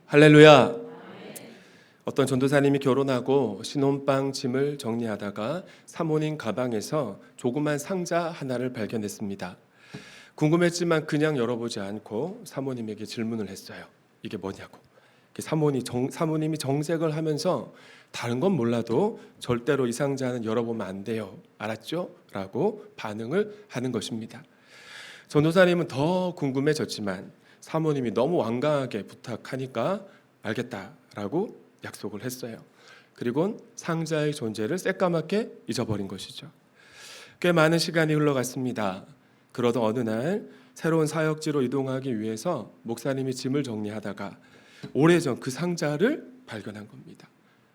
할렐루야. 어떤 전도사님이 결혼하고 신혼방 짐을 정리하다가 사모님 가방에서 조그만 상자 하나를 발견했습니다. 궁금했지만 그냥 열어보지 않고 사모님에게 질문을 했어요. 이게 뭐냐고. 사모님이 정색을 하면서 다른 건 몰라도 절대로 이 상자는 열어보면 안 돼요. 알았죠? 라고 반응을 하는 것입니다. 전도사님은 더 궁금해졌지만 사모님이 너무 완강하게 부탁하니까 알겠다라고 약속을 했어요. 그리고 상자의 존재를 새까맣게 잊어버린 것이죠. 꽤 많은 시간이 흘러갔습니다. 그러던 어느 날 새로운 사역지로 이동하기 위해서 목사님이 짐을 정리하다가 오래전 그 상자를 발견한 겁니다.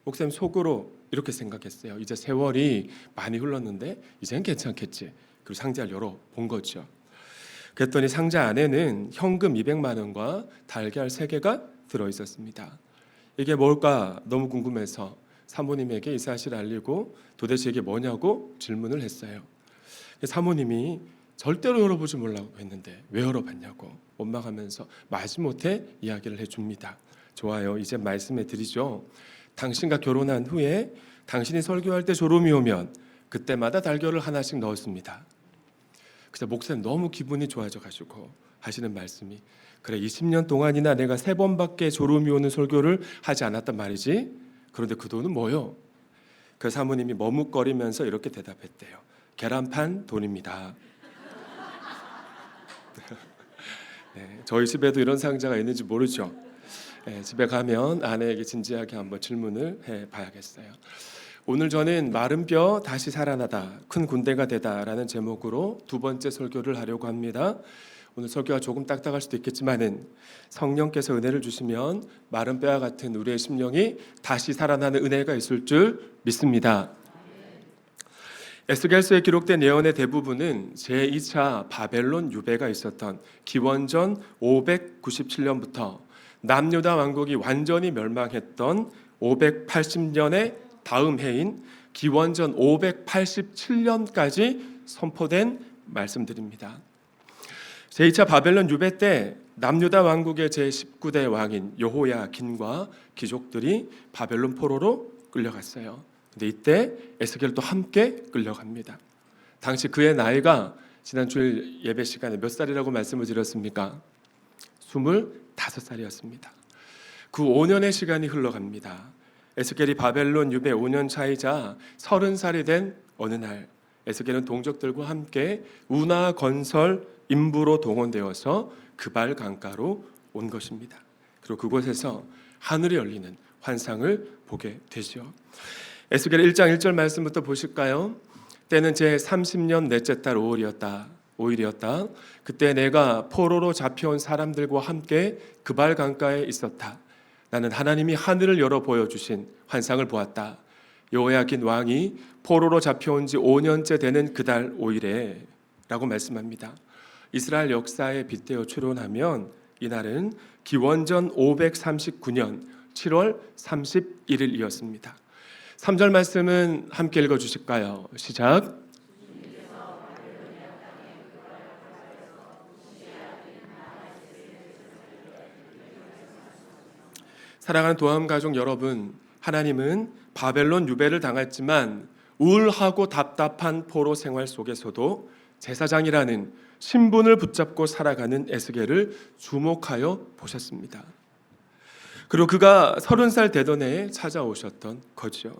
목사님 속으로 이렇게 생각했어요. 이제 세월이 많이 흘렀는데 이젠 괜찮겠지. 그리고 상자를 열어본 거죠. 그랬더니 상자 안에는 현금 200만 원과 달걀 3개가 들어있었습니다. 이게 뭘까 너무 궁금해서 사모님에게 이 사실을 알리고 도대체 이게 뭐냐고 질문을 했어요. 사모님이 절대로 열어보지 말라고 했는데 왜 열어봤냐고 원망하면서 마지못해 이야기를 해줍니다. 좋아요. 이제 말씀해 드리죠. 당신과 결혼한 후에 당신이 설교할 때 졸음이 오면 그때마다 달걀을 하나씩 넣었습니다. 그래서 목사님 너무 기분이 좋아져가지고 하시는 말씀이 그래 20년 동안이나 내가 3번밖에 졸음이 오는 설교를 하지 않았단 말이지. 그런데 그 돈은 뭐요? 그 사모님이 머뭇거리면서 이렇게 대답했대요. 계란판 돈입니다. 네, 저희 집에도 이런 상자가 있는지 모르죠. 네, 집에 가면 아내에게 진지하게 한번 질문을 해봐야겠어요. 오늘 저는 마른 뼈 다시 살아나다 큰 군대가 되다라는 제목으로 2번째 설교를 하려고 합니다. 오늘 설교가 조금 딱딱할 수도 있겠지만은 성령께서 은혜를 주시면 마른 뼈와 같은 우리의 심령이 다시 살아나는 은혜가 있을 줄 믿습니다. 에스겔서에 기록된 예언의 대부분은 제2차 바벨론 유배가 있었던 기원전 597년부터 남유다 왕국이 완전히 멸망했던 580년의 다음 해인 기원전 587년까지 선포된 말씀들입니다. 제2차 바벨론 유배 때 남유다 왕국의 제19대 왕인 여호야긴과 귀족들이 바벨론 포로로 끌려갔어요. 근데 이때 에스겔도 함께 끌려갑니다. 당시 그의 나이가 지난 주일 예배 시간에 몇 살이라고 말씀을 드렸습니까? 25살이었습니다. 그 5년의 시간이 흘러갑니다. 에스겔이 바벨론 유배 5년 차이자 30살이 된 어느 날 에스겔은 동족들과 함께 운하 건설 임부로 동원되어서 그발 강가로 온 것입니다. 그리고 그곳에서 하늘이 열리는 환상을 보게 되죠. 에스겔 1장 1절 말씀부터 보실까요? 때는 제 30년 넷째 달 5일이었다. 그때 내가 포로로 잡혀온 사람들과 함께 그발 강가에 있었다. 나는 하나님이 하늘을 열어 보여주신 환상을 보았다. 여호야긴 왕이 포로로 잡혀온 지 5년째 되는 그달 5일에 라고 말씀합니다. 이스라엘 역사에 빗대어 추론하면 이날은 기원전 539년 7월 31일이었습니다. 3절 말씀은 함께 읽어주실까요? 시작. 사랑하는 도함가족 여러분, 하나님은 바벨론 유배를 당했지만 우울하고 답답한 포로 생활 속에서도 제사장이라는 신분을 붙잡고 살아가는 에스겔을 주목하여 보셨습니다. 그리고 그가 30살 되던 해에 찾아오셨던 거죠.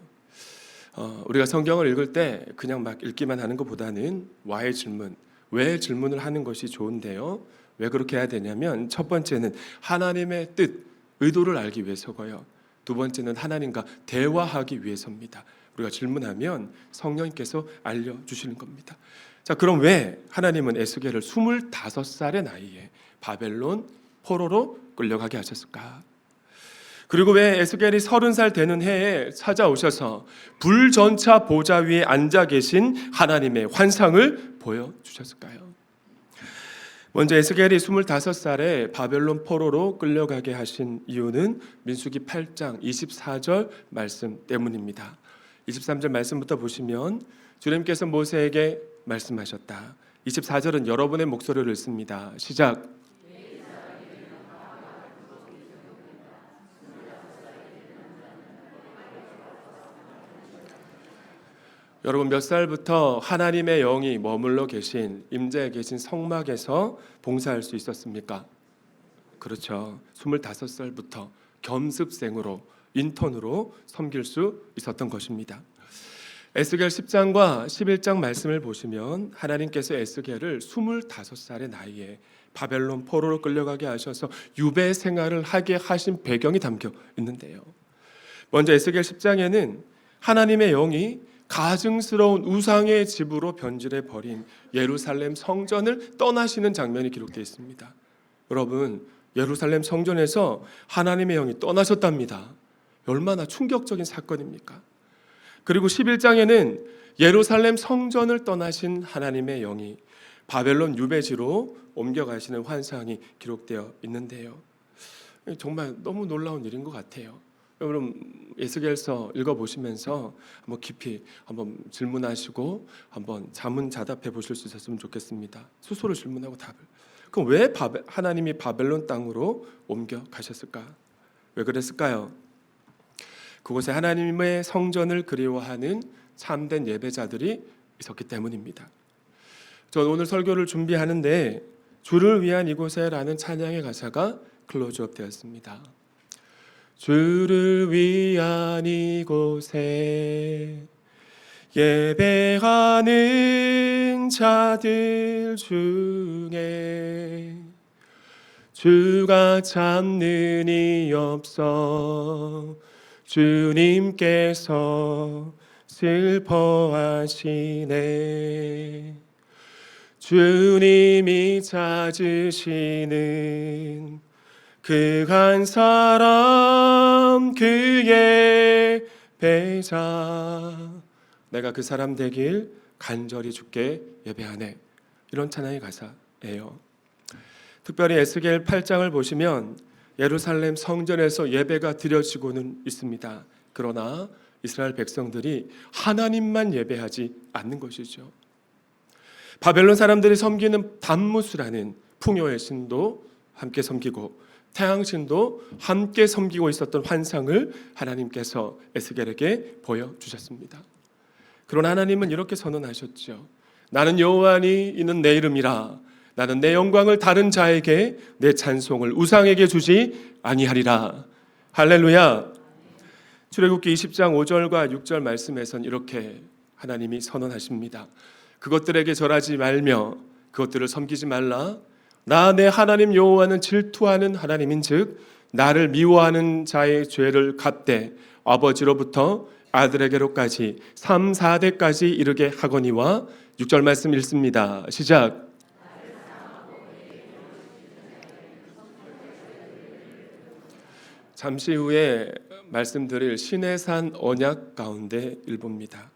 우리가 성경을 읽을 때 그냥 막 읽기만 하는 것보다는 와의 질문, 왜 질문을 하는 것이 좋은데요. 왜 그렇게 해야 되냐면 첫 번째는 하나님의 뜻, 의도를 알기 위해서고요. 두 번째는 하나님과 대화하기 위해서입니다. 우리가 질문하면 성령님께서 알려주시는 겁니다. 자, 그럼 왜 하나님은 에스겔을 25살의 나이에 바벨론 포로로 끌려가게 하셨을까? 그리고 왜 에스겔이 30살 되는 해에 찾아오셔서 불전차 보좌 위에 앉아 계신 하나님의 환상을 보여주셨을까요? 먼저 에스겔이 25살에 바벨론 포로로 끌려가게 하신 이유는 민수기 8장 24절 말씀 때문입니다. 23절 말씀부터 보시면 주님께서 모세에게 말씀하셨다. 24절은 여러분의 목소리를 읽습니다. 시작. 여러분, 몇 살부터 하나님의 영이 머물러 계신, 임재해 계신 성막에서 봉사할 수 있었습니까? 그렇죠. 25살부터 겸습생으로, 인턴으로 섬길 수 있었던 것입니다. 에스겔 10장과 11장 말씀을 보시면 하나님께서 에스겔을 25살의 나이에 바벨론 포로로 끌려가게 하셔서 유배 생활을 하게 하신 배경이 담겨 있는데요. 먼저 에스겔 10장에는 하나님의 영이 가증스러운 우상의 집으로 변질해 버린 예루살렘 성전을 떠나시는 장면이 기록되어 있습니다. 여러분, 예루살렘 성전에서 하나님의 영이 떠나셨답니다. 얼마나 충격적인 사건입니까? 그리고 11장에는 예루살렘 성전을 떠나신 하나님의 영이 바벨론 유배지로 옮겨가시는 환상이 기록되어 있는데요. 정말 너무 놀라운 일인 것 같아요. 여러분, 에스겔서 읽어보시면서 한번 깊이 한번 질문하시고 한번 자문자답해 보실 수 있었으면 좋겠습니다. 스스로 질문하고 답을. 그럼 왜 하나님이 바벨론 땅으로 옮겨가셨을까? 왜 그랬을까요? 그곳에 하나님의 성전을 그리워하는 참된 예배자들이 있었기 때문입니다. 저는 오늘 설교를 준비하는데 주를 위한 이곳에라는 찬양의 가사가 클로즈업 되었습니다. 주를 위한 이곳에 예배하는 자들 중에 주가 참는 이 없어 주님께서 슬퍼하시네. 주님이 찾으시는 그 한 사람 그의 배자, 내가 그 사람 되길 간절히 주께 예배하네. 이런 찬양의 가사예요. 특별히 에스겔 8장을 보시면 예루살렘 성전에서 예배가 드려지고는 있습니다. 그러나 이스라엘 백성들이 하나님만 예배하지 않는 것이죠. 바벨론 사람들이 섬기는 담무스라는 풍요의 신도 함께 섬기고 태양신도 함께 섬기고 있었던 환상을 하나님께서 에스겔에게 보여주셨습니다. 그러나 하나님은 이렇게 선언하셨죠. 나는 여호와니 이는 내 이름이라. 나는 내 영광을 다른 자에게, 내 찬송을 우상에게 주지 아니하리라. 할렐루야. 출애굽기 20장 5절과 6절 말씀에선 이렇게 하나님이 선언하십니다. 그것들에게 절하지 말며 그것들을 섬기지 말라. 나 내 하나님 여호와는 질투하는 하나님인즉 나를 미워하는 자의 죄를 갚되 아버지로부터 아들에게로까지 3, 4대까지 이르게 하거니와. 6절 말씀 읽습니다. 시작. 잠시 후에 말씀드릴 시내산 언약 가운데 일부입니다.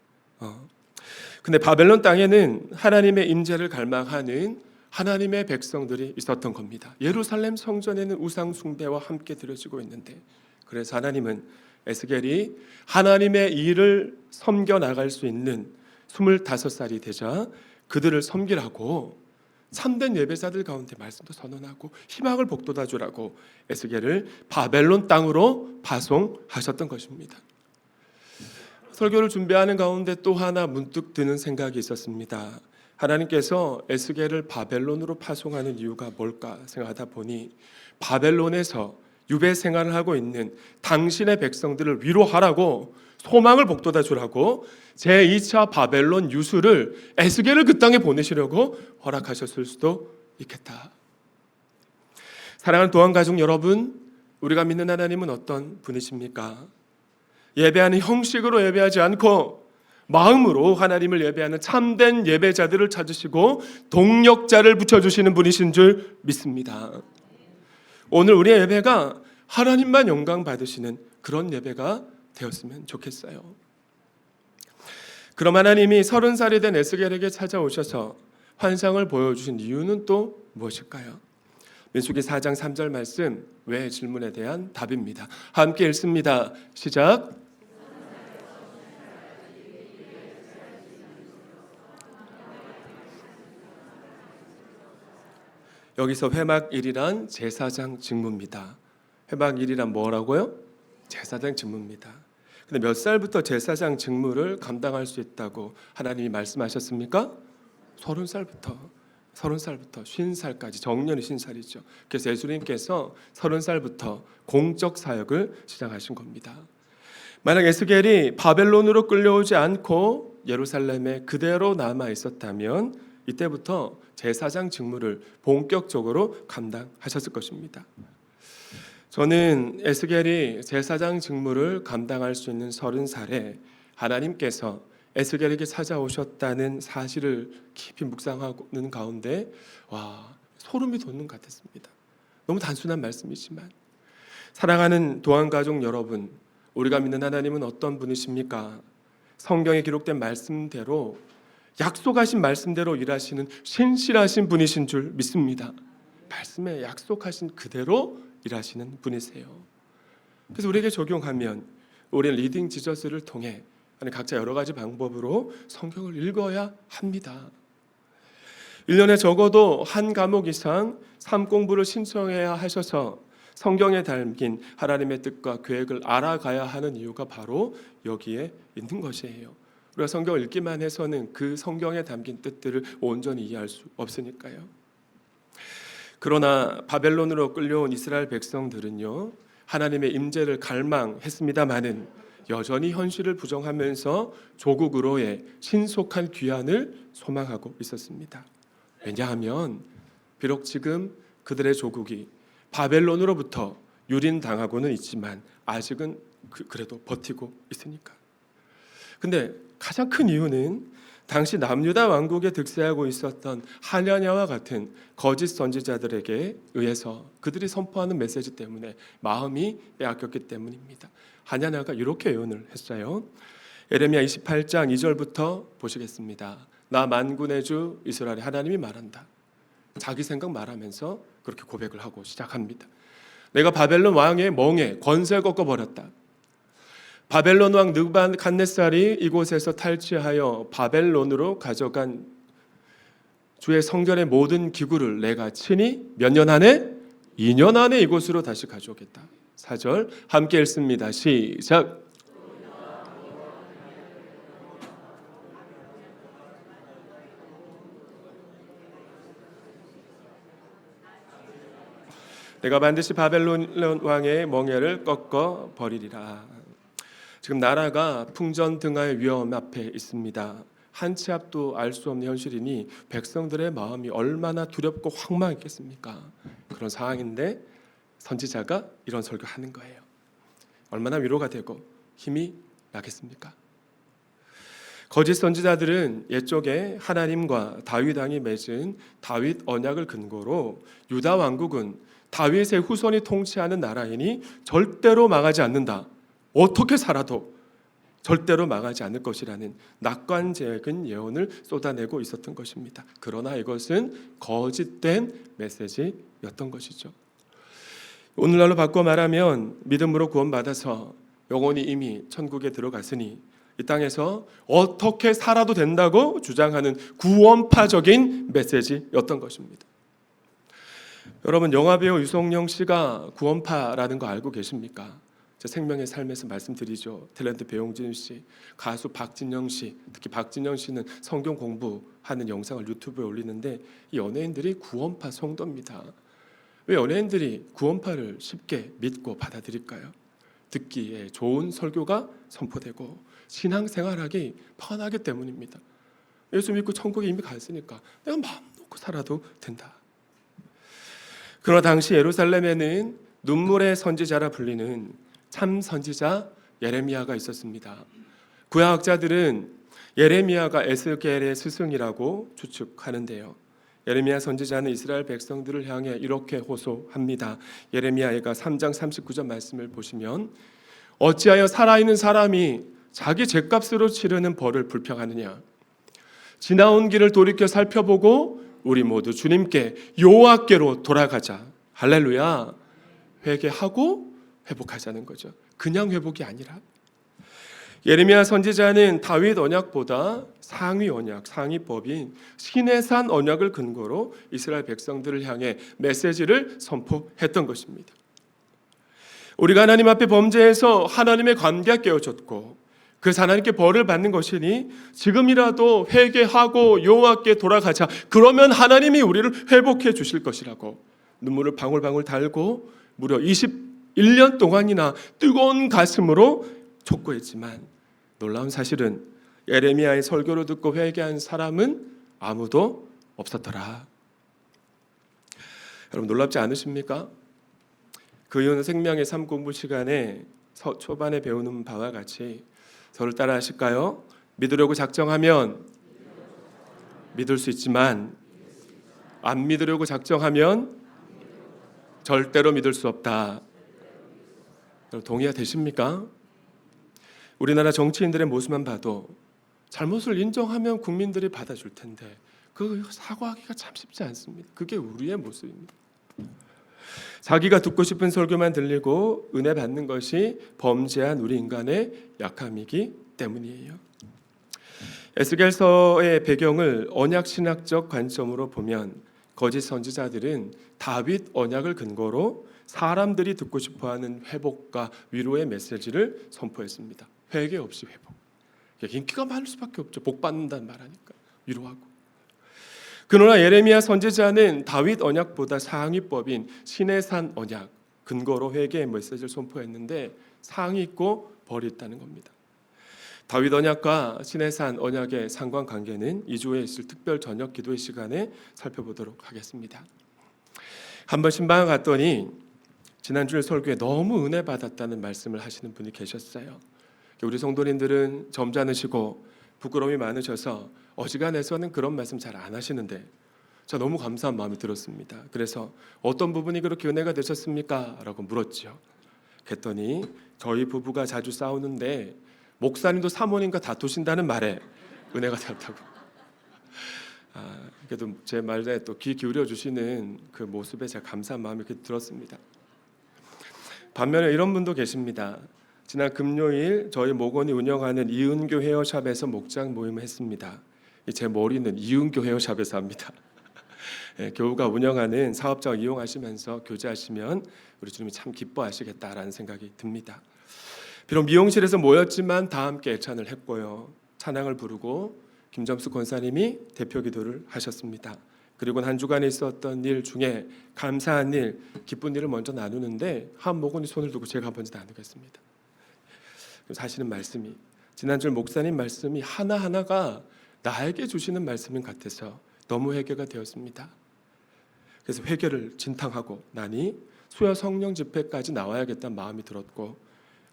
근데 바벨론 땅에는 하나님의 임재를 갈망하는 하나님의 백성들이 있었던 겁니다. 예루살렘 성전에는 우상 숭배와 함께 드려지고 있는데, 그래서 하나님은 에스겔이 하나님의 일을 섬겨 나갈 수 있는 25살이 되자 그들을 섬기라고 참된 예배자들 가운데 말씀도 선언하고 희망을 복돋아 주라고 에스겔을 바벨론 땅으로 파송하셨던 것입니다. 설교를 준비하는 가운데 또 하나 문득 드는 생각이 있었습니다. 하나님께서 에스겔을 바벨론으로 파송하는 이유가 뭘까 생각하다 보니 바벨론에서 유배 생활을 하고 있는 당신의 백성들을 위로하라고, 소망을 복돋아 주라고 제2차 바벨론 유수를 에스겔을 그 땅에 보내시려고 허락하셨을 수도 있겠다. 사랑하는 도안가족 여러분, 우리가 믿는 하나님은 어떤 분이십니까? 예배하는 형식으로 예배하지 않고 마음으로 하나님을 예배하는 참된 예배자들을 찾으시고 동력자를 붙여주시는 분이신 줄 믿습니다. 오늘 우리의 예배가 하나님만 영광 받으시는 그런 예배가 되었으면 좋겠어요. 그럼 하나님이 30살이 된 에스겔에게 찾아오셔서 환상을 보여주신 이유는 또 무엇일까요? 민수기 4장 3절 말씀, 왜 질문에 대한 답입니다. 함께 읽습니다. 시작. 여기서 회막 1이란 제사장 직무입니다. 회막 1이란 뭐라고요? 제사장 직무입니다. 근데 몇 살부터 제사장 직무를 감당할 수 있다고 하나님이 말씀하셨습니까? 30살부터. 30살부터 50살까지 정년이 50살이죠. 그래서 예수님께서 30살부터 공적 사역을 시작하신 겁니다. 만약 에스겔이 바벨론으로 끌려오지 않고 예루살렘에 그대로 남아 있었다면 이때부터 제사장 직무를 본격적으로 감당하셨을 것입니다. 저는 에스겔이 제사장 직무를 감당할 수 있는 30살에 하나님께서 에스겔에게 찾아오셨다는 사실을 깊이 묵상하는 가운데 소름이 돋는 것 같았습니다. 너무 단순한 말씀이지만 사랑하는 도안가족 여러분, 우리가 믿는 하나님은 어떤 분이십니까? 성경에 기록된 말씀대로 약속하신 말씀대로 일하시는 신실하신 분이신 줄 믿습니다. 말씀에 약속하신 그대로 일하시는 분이세요. 그래서 우리에게 적용하면 우리는 리딩 지저스를 통해 각자 여러 가지 방법으로 성경을 읽어야 합니다. 1년에 적어도 한 과목 이상 삶 공부를 신청해야 하셔서 성경에 담긴 하나님의 뜻과 계획을 알아가야 하는 이유가 바로 여기에 있는 것이에요. 우리가 성경을 읽기만 해서는 그 성경에 담긴 뜻들을 온전히 이해할 수 없으니까요. 그러나 바벨론으로 끌려온 이스라엘 백성들은요, 하나님의 임재를 갈망했습니다마는 여전히 현실을 부정하면서 조국으로의 신속한 귀환을 소망하고 있었습니다. 왜냐하면 비록 지금 그들의 조국이 바벨론으로부터 유린당하고는 있지만 아직은 그래도 버티고 있으니까. 근데 가장 큰 이유는 당시 남유다 왕국에 득세하고 있었던 하냐냐와 같은 거짓 선지자들에게 의해서 그들이 선포하는 메시지 때문에 마음이 빼앗겼기 때문입니다. 하냐냐가 이렇게 예언을 했어요. 예레미야 28장 2절부터 보시겠습니다. 나 만군의 주 이스라엘의 하나님이 말한다. 자기 생각 말하면서 그렇게 고백을 하고 시작합니다. 내가 바벨론 왕의 멍에 권세를 꺾어버렸다. 바벨론 왕 느부갓네살이 이곳에서 탈취하여 바벨론으로 가져간 주의 성전의 모든 기구를 내가 친히 몇 년 안에? 2년 안에 이곳으로 다시 가져오겠다. 4절 함께 읽습니다. 시작. 내가 반드시 바벨론 왕의 멍에를 꺾어 버리리라. 지금 나라가 풍전등화의 위험 앞에 있습니다. 한 치 앞도 알 수 없는 현실이니 백성들의 마음이 얼마나 두렵고 황망했겠습니까? 그런 상황인데 선지자가 이런 설교하는 거예요. 얼마나 위로가 되고 힘이 나겠습니까? 거짓 선지자들은 옛적에 하나님과 다윗 왕이 맺은 다윗 언약을 근거로 유다 왕국은 다윗의 후손이 통치하는 나라이니 절대로 망하지 않는다. 어떻게 살아도 절대로 망하지 않을 것이라는 낙관적인 예언을 쏟아내고 있었던 것입니다. 그러나 이것은 거짓된 메시지였던 것이죠. 오늘날로 바꿔 말하면 믿음으로 구원받아서 영혼이 이미 천국에 들어갔으니 이 땅에서 어떻게 살아도 된다고 주장하는 구원파적인 메시지였던 것입니다. 여러분, 영화배우 유성영 씨가 구원파라는 거 알고 계십니까? 제 생명의 삶에서 말씀드리죠. 탤런트 배용진 씨, 가수 박진영 씨, 특히 박진영 씨는 성경 공부하는 영상을 유튜브에 올리는데 이 연예인들이 구원파 성도입니다. 왜 연예인들이 구원파를 쉽게 믿고 받아들일까요? 듣기에 좋은 설교가 선포되고 신앙생활하기 편하기 때문입니다. 예수 믿고 천국에 이미 갔으니까 내가 마음 놓고 살아도 된다. 그러나 당시 예루살렘에는 눈물의 선지자라 불리는 참 선지자 예레미야가 있었습니다. 구약학자들은 예레미야가 에스겔의 스승이라고 추측하는데요. 예레미야 선지자는 이스라엘 백성들을 향해 이렇게 호소합니다. 예레미야가 3장 39절 말씀을 보시면 어찌하여 살아있는 사람이 자기 죗값으로 치르는 벌을 불평하느냐. 지나온 길을 돌이켜 살펴보고 우리 모두 주님께 여호와께로 돌아가자. 할렐루야. 회개하고 회복하자는 거죠. 그냥 회복이 아니라. 예레미야 선지자는 다윗 언약보다 상위 언약, 상위법인 시내산 언약을 근거로 이스라엘 백성들을 향해 메시지를 선포했던 것입니다. 우리가 하나님 앞에 범죄해서 하나님의 관계가 깨어졌고 그래서 하나님께 벌을 받는 것이니 지금이라도 회개하고 여호와께 돌아가자. 그러면 하나님이 우리를 회복해 주실 것이라고 눈물을 방울방울 달고 무려 21년 동안이나 뜨거운 가슴으로 촉구했지만 놀라운 사실은 예레미야의 설교를 듣고 회개한 사람은 아무도 없었더라. 여러분 놀랍지 않으십니까? 그 이유는 생명의 삶 공부 시간에 초반에 배우는 바와 같이 저를 따라 하실까요? 믿으려고 작정하면 믿을 수 있지만 안 믿으려고 작정하면 절대로 믿을 수 없다. 여러분 동의가 되십니까? 우리나라 정치인들의 모습만 봐도 잘못을 인정하면 국민들이 받아줄 텐데 그 사과하기가 참 쉽지 않습니다. 그게 우리의 모습입니다. 자기가 듣고 싶은 설교만 들리고 은혜 받는 것이 범죄한 우리 인간의 약함이기 때문이에요. 에스겔서의 배경을 언약 신학적 관점으로 보면 거짓 선지자들은 다윗 언약을 근거로 사람들이 듣고 싶어하는 회복과 위로의 메시지를 선포했습니다. 회개 없이 회복. 인기가 많을 수밖에 없죠. 복 받는다는 말하니까 위로하고. 그러나 예레미야 선지자는 다윗 언약보다 상위법인 시내산 언약 근거로 회개의 메시지를 선포했는데 상이 있고 벌이 있다는 겁니다. 다윗 언약과 시내산 언약의 상관관계는 2주에 있을 특별 저녁 기도의 시간에 살펴보도록 하겠습니다. 한번 신방을 갔더니 지난주에 설교에 너무 은혜 받았다는 말씀을 하시는 분이 계셨어요. 우리 성도님들은 점잖으시고 부끄러움이 많으셔서 어지간해서는 그런 말씀 잘 안 하시는데 저 너무 감사한 마음이 들었습니다. 그래서 어떤 부분이 그렇게 은혜가 되셨습니까? 라고 물었죠. 그랬더니 저희 부부가 자주 싸우는데 목사님도 사모님과 다투신다는 말에 은혜가 되었다고. 그래도 제 말에 또 귀 기울여 주시는 그 모습에 제가 감사한 마음이 이렇게 들었습니다. 반면에 이런 분도 계십니다. 지난 금요일 저희 목원이 운영하는 이은교 헤어샵에서 목장 모임을 했습니다. 제 머리는 이은교 헤어샵에서 합니다. 교우가 운영하는 사업장을 이용하시면서 교제하시면 우리 주님이 참 기뻐하시겠다라는 생각이 듭니다. 비록 미용실에서 모였지만 다 함께 애찬을 했고요. 찬양을 부르고 김점수 권사님이 대표 기도를 하셨습니다. 그리고 한 주간에 있었던 일 중에 감사한 일, 기쁜 일을 먼저 나누는데 한 목원이 손을 들고 제가 먼저 나누겠습니다. 하시는 말씀이 지난주 목사님 말씀이 하나하나가 나에게 주시는 말씀인 같아서 너무 회개가 되었습니다. 그래서 회개를 진탕하고 나니 수요 성령 집회까지 나와야겠다는 마음이 들었고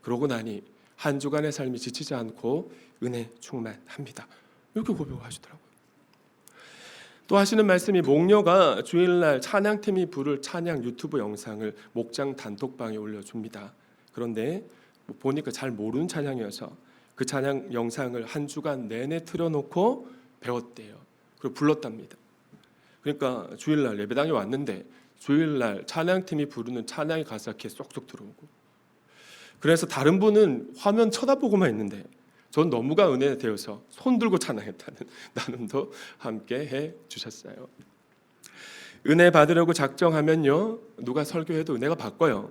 그러고 나니 한 주간의 삶이 지치지 않고 은혜 충만합니다. 이렇게 고백을 하시더라고요. 또 하시는 말씀이 목녀가 주일날 찬양팀이 부를 찬양 유튜브 영상을 목장 단톡방에 올려줍니다. 그런데 보니까 잘 모르는 찬양이어서 그 찬양 영상을 한 주간 내내 틀어놓고 배웠대요. 그리고 불렀답니다. 그러니까 주일날 예배당에 왔는데 주일날 찬양팀이 부르는 찬양의 가사가 이렇게 쏙쏙 들어오고 그래서 다른 분은 화면 쳐다보고만 있는데 전 너무가 은혜되어서 손 들고 찬양했다는 나눔도 함께 해주셨어요. 은혜 받으려고 작정하면요 누가 설교해도 은혜가 바꿔요.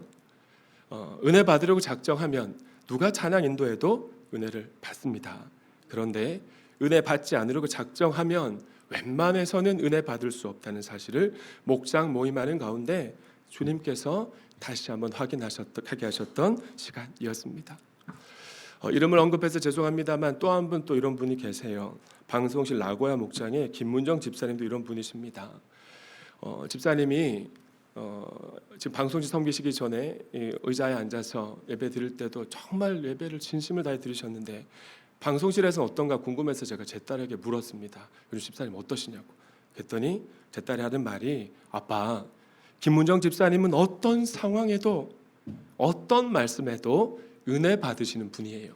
은혜 받으려고 작정하면 누가 찬양 인도해도 은혜를 받습니다. 그런데 은혜 받지 않으려고 작정하면 웬만해서는 은혜 받을 수 없다는 사실을 목장 모임하는 가운데 주님께서 다시 한번 확인하게 하셨던 시간이었습니다. 이름을 언급해서 죄송합니다만 또 한 분 또 이런 분이 계세요. 방송실 라고야 목장의 김문정 집사님도 이런 분이십니다. 집사님이 지금 방송실 섬기시기 전에 의자에 앉아서 예배 드릴 때도 정말 예배를 진심을 다해 드리셨는데 방송실에서 어떤가 궁금해서 제가 제 딸에게 물었습니다. 우리 집사님 어떠시냐고. 그랬더니 제 딸이 하는 말이 아빠 김문정 집사님은 어떤 상황에도 어떤 말씀에도 은혜 받으시는 분이에요.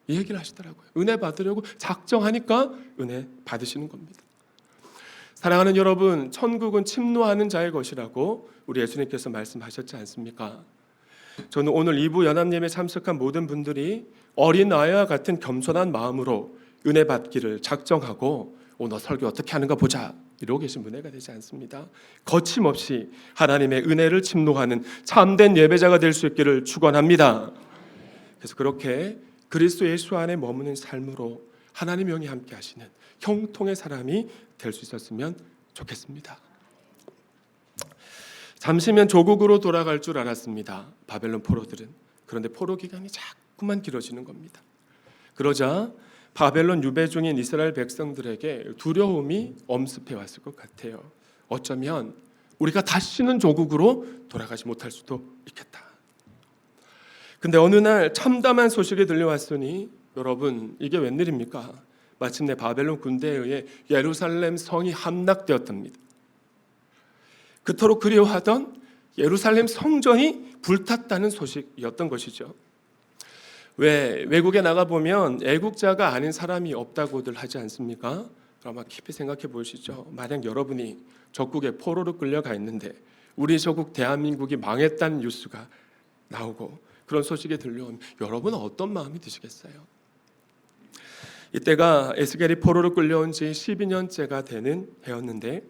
이 얘기를 하시더라고요. 은혜 받으려고 작정하니까 은혜 받으시는 겁니다. 사랑하는 여러분, 천국은 침노하는 자의 것이라고 우리 예수님께서 말씀하셨지 않습니까? 저는 오늘 2부 연합예배에 참석한 모든 분들이 어린아이와 같은 겸손한 마음으로 은혜 받기를 작정하고 너 설교 어떻게 하는가 보자 이러고 계신 은혜가 되지 않습니다. 거침없이 하나님의 은혜를 침노하는 참된 예배자가 될 수 있기를 축원합니다. 그래서 그렇게 그리스도 예수 안에 머무는 삶으로 하나님 영이 함께 하시는 형통의 사람이 될 수 있었으면 좋겠습니다. 잠시면 조국으로 돌아갈 줄 알았습니다. 바벨론 포로들은. 그런데 포로 기간이 자꾸만 길어지는 겁니다. 그러자 바벨론 유배 중인 이스라엘 백성들에게 두려움이 엄습해 왔을 것 같아요. 어쩌면 우리가 다시는 조국으로 돌아가지 못할 수도 있겠다. 근데 어느 날 참담한 소식이 들려왔으니 여러분 이게 웬일입니까? 마침내 바벨론 군대에 의해 예루살렘 성이 함락되었답니다. 그토록 그리워하던 예루살렘 성전이 불탔다는 소식이었던 것이죠. 왜 외국에 나가보면 애국자가 아닌 사람이 없다고들 하지 않습니까? 아마 깊이 생각해 보시죠. 만약 여러분이 적국에 포로로 끌려가 있는데 우리 저국 대한민국이 망했다는 뉴스가 나오고 그런 소식이 들려오면 여러분은 어떤 마음이 드시겠어요? 이때가 에스겔이 포로로 끌려온 지 12년째가 되는 해였는데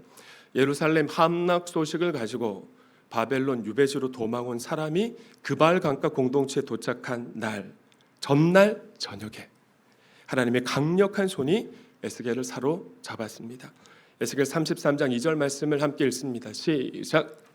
예루살렘 함락 소식을 가지고 바벨론 유배지로 도망온 사람이 그발 강가 공동체에 도착한 날 전날 저녁에 하나님의 강력한 손이 에스겔을 사로잡았습니다. 에스겔 33장 2절 말씀을 함께 읽습니다. 시작.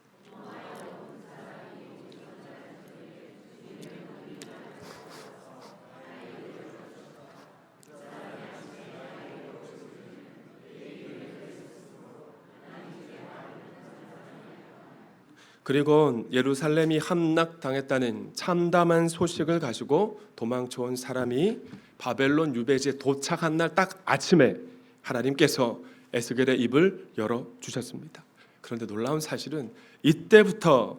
그리고 예루살렘이 함락당했다는 참담한 소식을 가지고 도망쳐온 사람이 바벨론 유배지에 도착한 날 딱 아침에 하나님께서 에스겔의 입을 열어주셨습니다. 그런데 놀라운 사실은 이때부터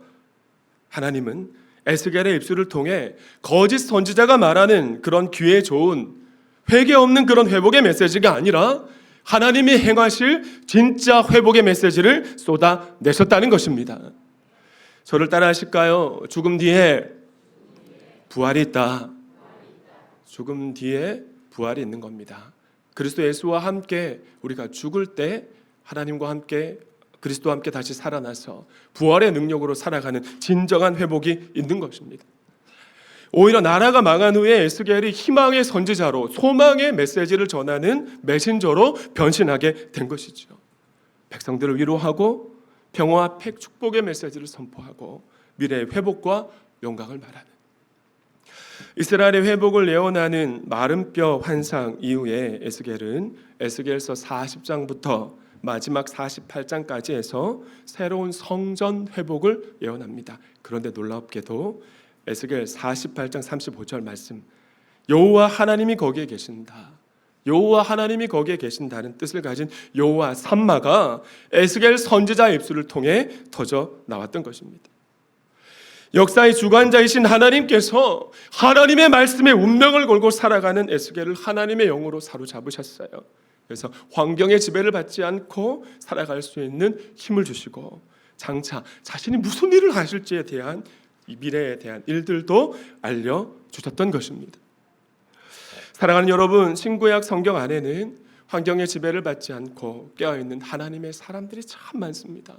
하나님은 에스겔의 입술을 통해 거짓 선지자가 말하는 그런 귀에 좋은 회개 없는 그런 회복의 메시지가 아니라 하나님이 행하실 진짜 회복의 메시지를 쏟아내셨다는 것입니다. 저를 따라 하실까요? 죽음 뒤에 부활이 있다. 죽음 뒤에 부활이 있는 겁니다. 그리스도 예수와 함께 우리가 죽을 때 하나님과 함께 그리스도와 함께 다시 살아나서 부활의 능력으로 살아가는 진정한 회복이 있는 것입니다. 오히려 나라가 망한 후에 에스겔이 희망의 선지자로 소망의 메시지를 전하는 메신저로 변신하게 된 것이죠. 백성들을 위로하고 평화와 축복의 메시지를 선포하고 미래의 회복과 영광을 말하는 이스라엘의 회복을 예언하는 마른 뼈 환상 이후에 에스겔은 에스겔서 40장부터 마지막 48장까지 해서 새로운 성전 회복을 예언합니다. 그런데 놀랍게도 에스겔 48장 35절 말씀 여호와 하나님이 거기에 계신다. 여호와 하나님이 거기에 계신다는 뜻을 가진 여호와 산마가 에스겔 선지자의 입술을 통해 터져 나왔던 것입니다. 역사의 주관자이신 하나님께서 하나님의 말씀에 운명을 걸고 살아가는 에스겔을 하나님의 영으로 사로잡으셨어요. 그래서 환경의 지배를 받지 않고 살아갈 수 있는 힘을 주시고 장차 자신이 무슨 일을 하실지에 대한 이 미래에 대한 일들도 알려주셨던 것입니다. 사랑하는 여러분, 신구약 성경 안에는 환경의 지배를 받지 않고 깨어있는 하나님의 사람들이 참 많습니다.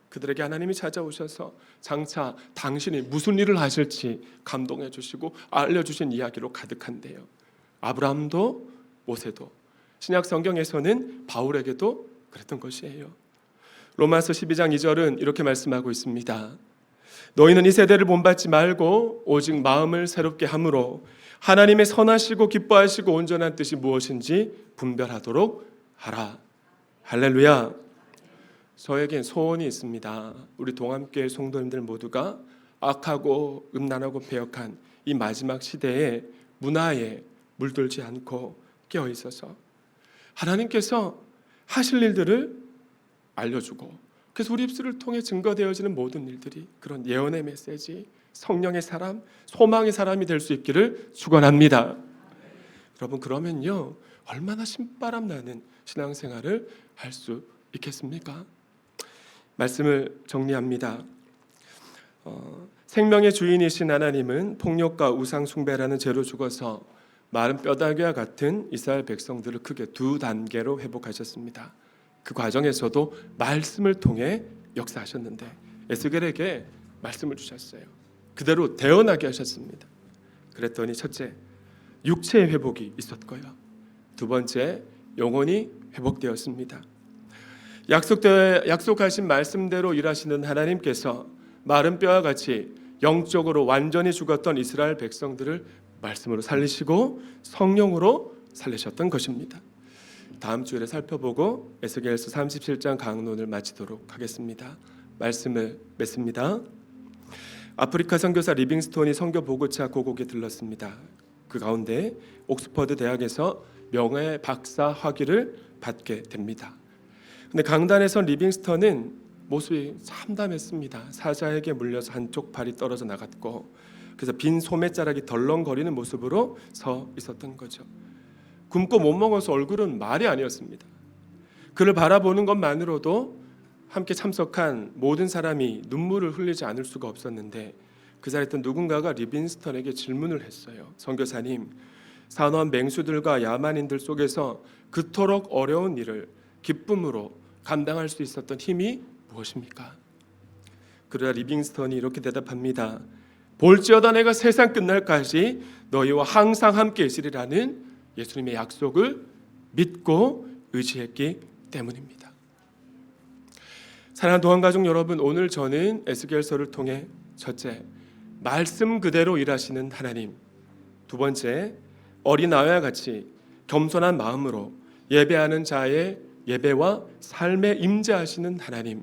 그들에게 하나님이 찾아오셔서 장차 당신이 무슨 일을 하실지 감동해 주시고 알려주신 이야기로 가득한데요. 아브라함도 모세도 신약 성경에서는 바울에게도 그랬던 것이에요. 로마서 12장 2절은 이렇게 말씀하고 있습니다. 너희는 이 세대를 본받지 말고 오직 마음을 새롭게 함으로 하나님의 선하시고 기뻐하시고 온전한 뜻이 무엇인지 분별하도록 하라. 할렐루야. 저에겐 소원이 있습니다. 우리 동암교회 성도님들 모두가 악하고 음란하고 배역한 이 마지막 시대에 문화에 물들지 않고 깨어 있어서 하나님께서 하실 일들을 알려주고 그래서 우리 입술을 통해 증거되어지는 모든 일들이 그런 예언의 메시지, 성령의 사람, 소망의 사람이 될 수 있기를 축원합니다. 여러분 그러면요 얼마나 신바람 나는 신앙생활을 할 수 있겠습니까? 말씀을 정리합니다. 생명의 주인이신 하나님은 폭력과 우상 숭배라는 죄로 죽어서 마른 뼈다귀와 같은 이스라엘 백성들을 크게 두 단계로 회복하셨습니다. 그 과정에서도 말씀을 통해 역사하셨는데 에스겔에게 말씀을 주셨어요. 그대로 대언하게 하셨습니다. 그랬더니 첫째, 육체의 회복이 있었고요. 두 번째, 영혼이 회복되었습니다. 약속하신 말씀대로 일하시는 하나님께서 마른 뼈와 같이 영적으로 완전히 죽었던 이스라엘 백성들을 말씀으로 살리시고 성령으로 살리셨던 것입니다. 다음 주에 살펴보고 에스겔서 37장 강론을 마치도록 하겠습니다. 말씀을 맺습니다. 아프리카 선교사 리빙스톤이 선교 보고차 고국에 들렀습니다. 그 가운데 옥스퍼드 대학에서 명예 박사 학위를 받게 됩니다. 근데 강단에서 리빙스턴은 모습이 참담했습니다. 사자에게 물려서 한쪽 발이 떨어져 나갔고, 그래서 빈 소매자락이 덜렁거리는 모습으로 서 있었던 거죠. 굶고 못 먹어서 얼굴은 말이 아니었습니다. 그를 바라보는 것만으로도 함께 참석한 모든 사람이 눈물을 흘리지 않을 수가 없었는데, 그 자리에 있던 누군가가 리빙스턴에게 질문을 했어요. 선교사님, 산허한 맹수들과 야만인들 속에서 그토록 어려운 일을 기쁨으로 감당할 수 있었던 힘이 무엇입니까? 그러자 리빙스턴이 이렇게 대답합니다. 볼지어다 내가 세상 끝날까지 너희와 항상 함께 있으리라는 예수님의 약속을 믿고 의지했기 때문입니다. 사랑하는 도안가족 여러분, 오늘 저는 에스겔서를 통해 첫째, 말씀 그대로 일하시는 하나님, 두 번째, 어린아이와 같이 겸손한 마음으로 예배하는 자의 예배와 삶에 임재하시는 하나님,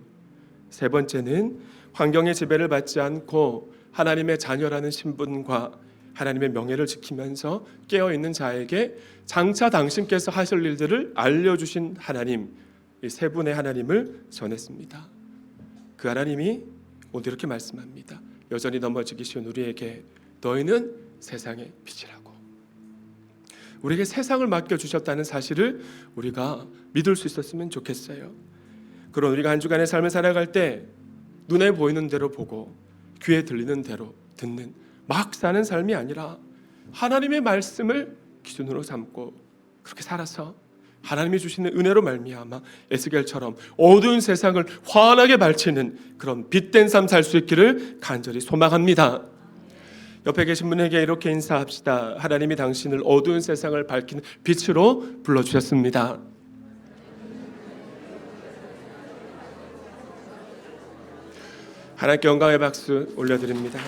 세 번째는 환경의 지배를 받지 않고 하나님의 자녀라는 신분과 하나님의 명예를 지키면서 깨어있는 자에게 장차 당신께서 하실 일들을 알려주신 하나님, 이 세 분의 하나님을 전했습니다. 그 하나님이 오늘 이렇게 말씀합니다. 여전히 넘어지기 쉬운 우리에게 너희는 세상의 빛이라고. 우리에게 세상을 맡겨주셨다는 사실을 우리가 믿을 수 있었으면 좋겠어요. 그런 우리가 한 주간의 삶을 살아갈 때 눈에 보이는 대로 보고 귀에 들리는 대로 듣는 막 사는 삶이 아니라 하나님의 말씀을 기준으로 삼고 그렇게 살아서 하나님이 주시는 은혜로 말미암아 에스겔처럼 어두운 세상을 환하게 밝히는 그런 빛된 삶 살 수 있기를 간절히 소망합니다. 옆에 계신 분에게 이렇게 인사합시다. 하나님이 당신을 어두운 세상을 밝히는 빛으로 불러주셨습니다. 하나님께 영광의 박수 올려드립니다.